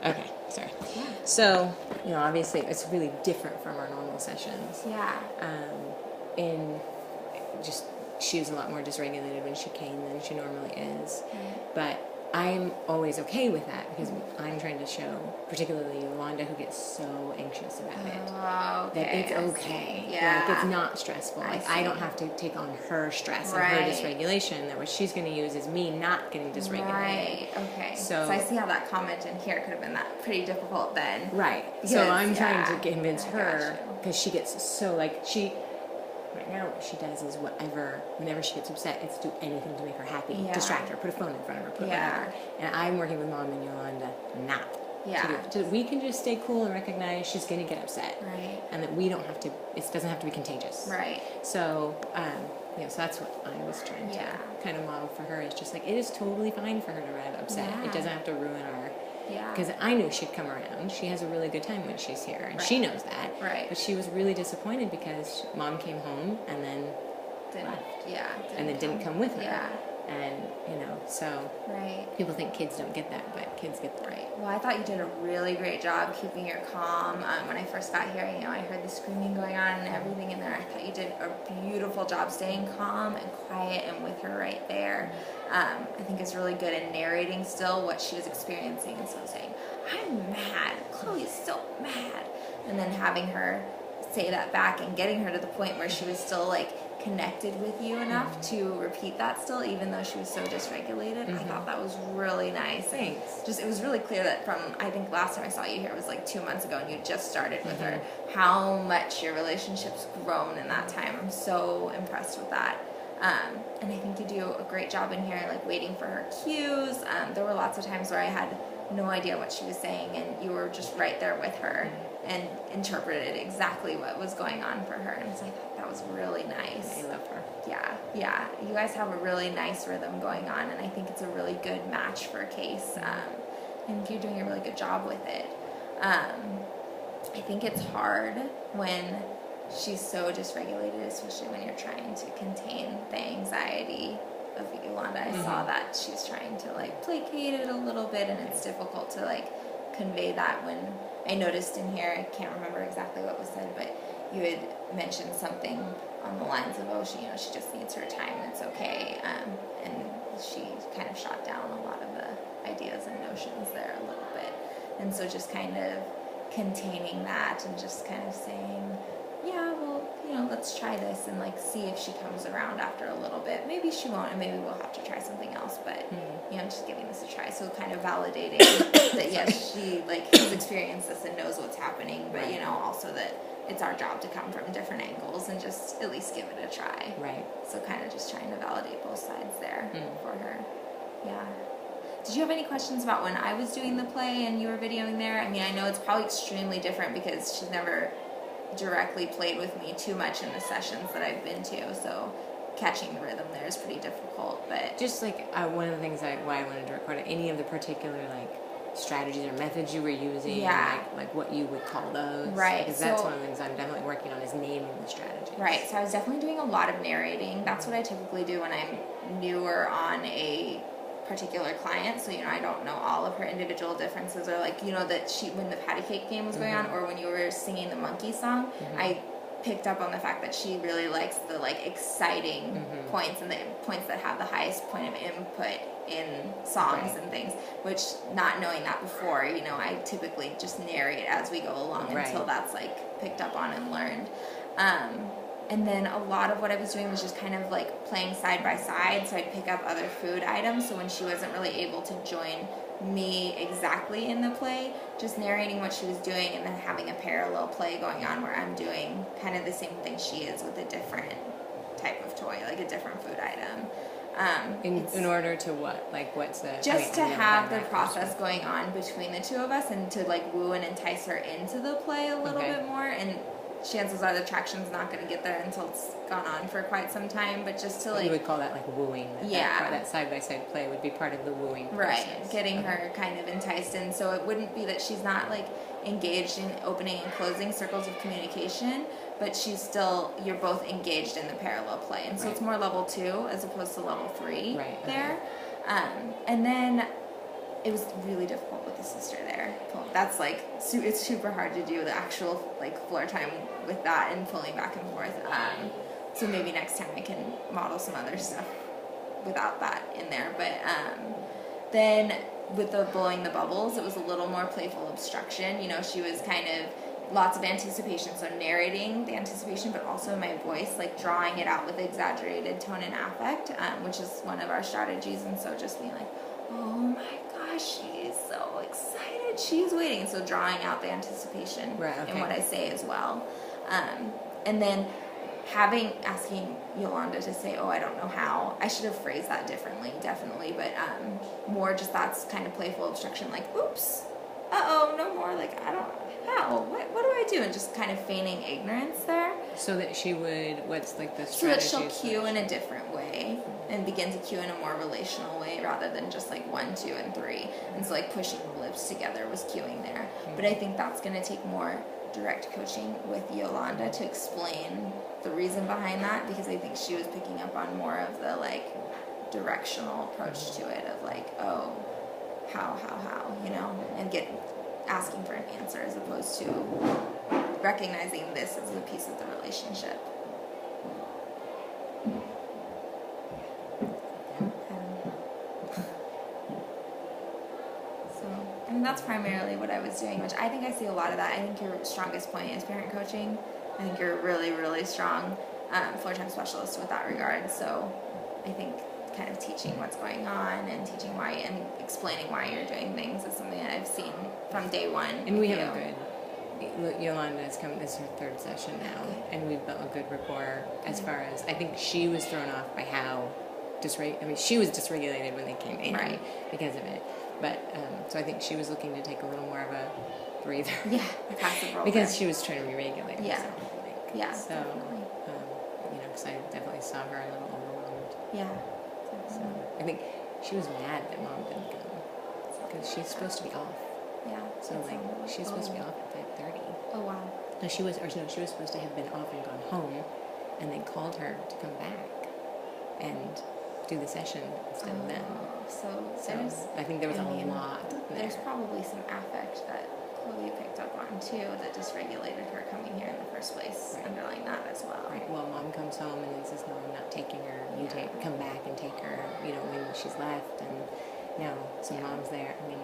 Okay, sorry. Yeah. So, obviously it's really different from our normal sessions. Yeah. In just she was a lot more dysregulated when she came than she normally is. Right. But I'm always okay with that because I'm trying to show, particularly Yolanda, who gets so anxious about it, Oh, okay. that it's okay. Yeah. Like, it's not stressful. I don't have to take on her stress and her dysregulation. That what she's going to use is me not getting dysregulated. Right. Okay. So I see how that comment in here could have been that pretty difficult then. Right. Because, so I'm trying to convince I her because she gets so right now what she does is whenever she gets upset, it's do anything to make her happy, distract her, put a phone in front of her, put whatever. And I'm working with Mom and Yolanda not to do it. We can just stay cool and recognize she's going to get upset. Right. And that we don't have to, it doesn't have to be contagious. Right. So, so that's what I was trying to kind of model for her. Is just like, it is totally fine for her to get upset. Yeah. It doesn't have to ruin our... Yeah. Because I knew she'd come around. She has a really good time when she's here, and she knows that. Right. But she was really disappointed because Mom came home and then left. Yeah. Didn't come with her. Yeah. And, so people think kids don't get that, but kids get that. Right. Well, I thought you did a really great job keeping your calm. When I first got here, I heard the screaming going on and everything in there. I thought you did a beautiful job staying calm and quiet and with her right there. I think it's really good in narrating still what she was experiencing and so saying, I'm mad. Chloe's so mad. And then having her say that back and getting her to the point where she was still connected with you enough to repeat that still, even though she was so dysregulated. I thought that was really nice. Thanks. It was really clear that from, I think last time I saw you here was 2 months ago and you just started with her, how much your relationship's grown in that time. I'm so impressed with that. And I think you do a great job in here, waiting for her cues. There were lots of times where I had no idea what she was saying and you were just right there with her and interpreted exactly what was going on for her. And I thought that was really nice. I love her. Yeah. You guys have a really nice rhythm going on, and I think it's a really good match for Case. And you're doing a really good job with it. I think it's hard when she's so dysregulated, especially when you're trying to contain the anxiety of Yolanda. I saw that she's trying to placate it a little bit, and it's difficult to convey that. When I noticed in here, I can't remember exactly what was said, but you had mentioned something on the lines of, she just needs her time, it's okay, and she kind of shot down a lot of the ideas and notions there a little bit. And so just kind of containing that and just kind of saying, let's try this and see if she comes around after a little bit. Maybe she won't, and maybe we'll have to try something else, but just giving this a try. So kind of validating that yes, she has experienced this and knows what's happening, but also that it's our job to come from different angles and just at least give it a try. Right. So kind of just trying to validate both sides there for her. Yeah. Did you have any questions about when I was doing the play and you were videoing there? I mean, I know it's probably extremely different because she's never directly played with me too much in the sessions that I've been to, so catching the rhythm there is pretty difficult. But just one of the things why I wanted to record it, any of the particular strategies or methods you were using, like what you would call those, right? Because that's one of the things I'm definitely working on is naming the strategy. Right. So I was definitely doing a lot of narrating. That's what I typically do when I'm newer on a particular client, so I don't know all of her individual differences, or that when the patty cake game was going on, or when you were singing the monkey song, I picked up on the fact that she really likes the exciting points and the points that have the highest point of input in songs and things, which not knowing that before, I typically just narrate as we go along until that's picked up on and learned. And then a lot of what I was doing was just kind of playing side by side, so I'd pick up other food items, so when she wasn't really able to join me exactly in the play, just narrating what she was doing and then having a parallel play going on where I'm doing kind of the same thing she is with a different type of toy, a different food item. In order to what? What's the... Just to have the process going on between the two of us and to woo and entice her into the play a little bit more, and chances are the traction's not going to get there until it's gone on for quite some time, but just to you would call that wooing. That side-by-side play would be part of the wooing process. Right, getting her kind of enticed in, so it wouldn't be that she's not engaged in opening and closing circles of communication, but you're both engaged in the parallel play, and so it's more level 2 as opposed to level 3 there. And then it was really difficult with the sister there, that's like it's super hard to do the actual like floor time with that and pulling back and forth. So maybe next time I can model some other stuff without that in there. But then with the blowing the bubbles, it was a little more playful obstruction. You know, she was kind of lots of anticipation, so narrating the anticipation, but also my voice, like drawing it out with exaggerated tone and affect, which is one of our strategies. And so just being like, oh my gosh, she is so excited, she's waiting. So drawing out the anticipation in what I say as well. And then asking Yolanda to say, oh, I don't know how. I should have phrased that differently, definitely, but more just that's kind of playful obstruction, like, oops, uh-oh, no more, like, I don't, how, what do I do? And just kind of feigning ignorance there. So that she would, what's like the strategy? So that she'll cue in a different way and begin to cue in a more relational way rather than just like 1, 2, and 3. And so like pushing the lips together was cueing there. But I think that's going to take more direct coaching with Yolanda to explain the reason behind that, because I think she was picking up on more of the like directional approach to it of like, oh, how, you know, and asking for an answer as opposed to recognizing this as a piece of the relationship. And that's primarily what I was doing, which I think I see a lot of that. I think your strongest point is parent coaching. I think you're a really, really strong floor time specialist with that regard. So I think kind of teaching what's going on and teaching why and explaining why you're doing things is something that I've seen from day one. And we have a good, Yolanda has come, this is her 3rd session now, and we've built a good rapport as far as, I think she was thrown off by how she was dysregulated when they came in because of it. But, so I think she was looking to take a little more of a breather. Yeah, passive role. Because she was trying to re-regulate herself, I think. Yeah, so, definitely. You know, because I definitely saw her a little overwhelmed. Yeah. So I think she was mad that Mom didn't come because she's supposed to be off. Yeah. So like she's supposed to be off at 5:30. Oh wow. No, she was supposed to have been off and gone home, and they called her to come back and do the session instead of them. So I think there was a lot there. There's probably some affect that Chloe picked up on too that dysregulated her coming here in the first place, underlying that as well. Right. Well, Mom comes home and says, "No, I'm not taking her. You come back and take her." You know, when she's left, and now Mom's there. I mean,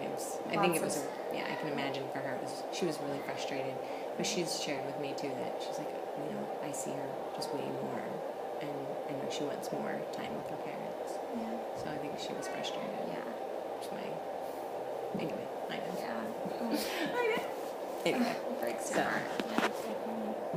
I can imagine for her. She was really frustrated, but she's shared with me too that she's like, you know, I see her just way more, and I know she wants more time with her parents. Yeah. So I think she was frustrated. Yeah. Anyway, I know. Yeah. I know. Anyway. Breaks your heart.